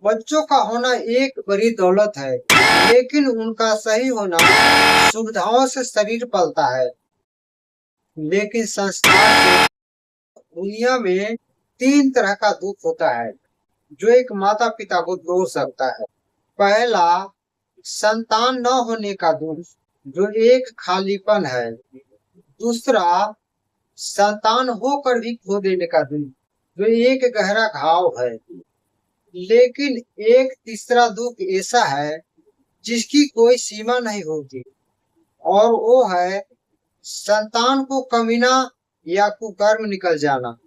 बच्चों का होना एक बड़ी दौलत है, लेकिन उनका सही होना सुविधाओं से शरीर पलता है। लेकिन संस्कार से दुनिया में 3 तरह का दुख होता है, जो एक माता-पिता को तोड़ सकता है। पहला, संतान न होने का दुख, जो एक खालीपन है। दूसरा, संतान होकर भी खो देने का दुख, जो एक गहरा घाव है। लेकिन एक तीसरा दुख ऐसा है जिसकी कोई सीमा नहीं होती, और वो है संतान को कमीना या कुकर्म निकल जाना।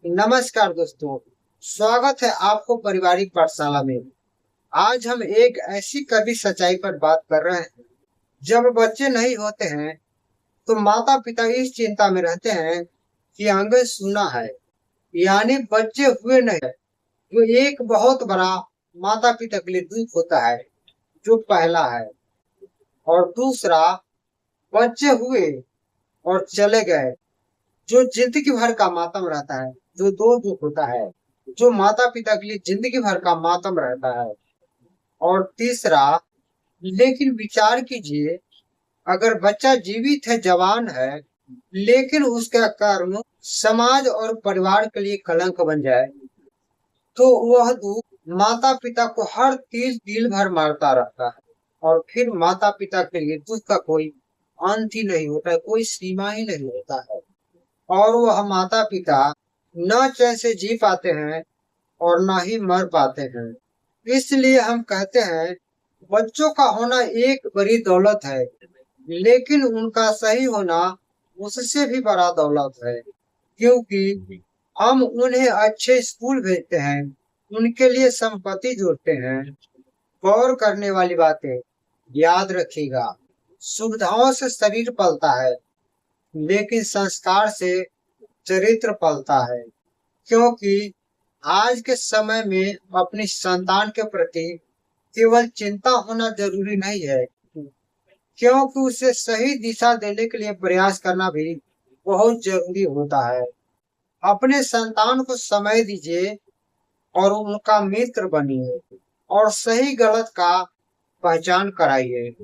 नमस्कार दोस्तों, स्वागत है आपको पारिवारिक पाठशाला में। आज हम एक ऐसी कड़वी सच्चाई पर बात कर रहे हैं। जब बच्चे नहीं होते हैं तो माता पिता इस चिंता में रहते हैं कि आंगन सूना है, यानी बच्चे हुए नहीं। जो एक बहुत बड़ा माता पिता के लिए दुख होता है, जो पहला है। और दूसरा, बच्चे हुए और चले गए, जो जिंदगी भर का मातम रहता है। जो दो दुख होता है, जो माता पिता के लिए जिंदगी भर का मातम रहता है। और तीसरा, लेकिन विचार कीजिए, अगर बच्चा जीवित है, जवान है, लेकिन उसका कर्म समाज और परिवार के लिए कलंक बन जाए, तो वह दुख माता पिता को हर तीर दिल भर मारता रहता है। और फिर माता पिता के लिए दुख का कोई अंत ही नहीं होता है, कोई सीमा ही नहीं होता है। और वह माता पिता न चैन से जी पाते हैं और न ही मर पाते हैं। इसलिए हम कहते हैं, बच्चों का होना एक बड़ी दौलत है, लेकिन उनका सही होना उससे भी बड़ा दौलत है। क्योंकि हम उन्हें अच्छे स्कूल भेजते हैं, उनके लिए संपत्ति जोड़ते हैं। गौर करने वाली बातें याद रखिएगा, सुविधाओं से शरीर पलता है, लेकिन संस्कार से चरित्र पलता है। क्योंकि आज के समय में अपनी संतान के प्रति केवल चिंता होना जरूरी नहीं है, क्योंकि उसे सही दिशा देने के लिए प्रयास करना भी बहुत जरूरी होता है। अपने संतान को समय दीजिए और उनका मित्र बनिए, और सही गलत का पहचान कराइए।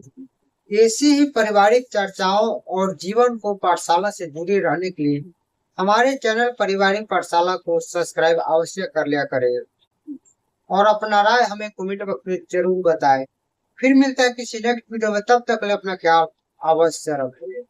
ऐसी ही पारिवारिक चर्चाओं और जीवन को पाठशाला से जुड़े रहने के लिए हमारे चैनल पारिवारिक पाठशाला को सब्सक्राइब अवश्य कर लिया करें, और अपना राय हमें कमेंट बॉक्स में जरूर बताएं। फिर मिलता है किसी नेक्स्ट वीडियो में, तब तक के लिए अपना ख्याल अवश्य रखें।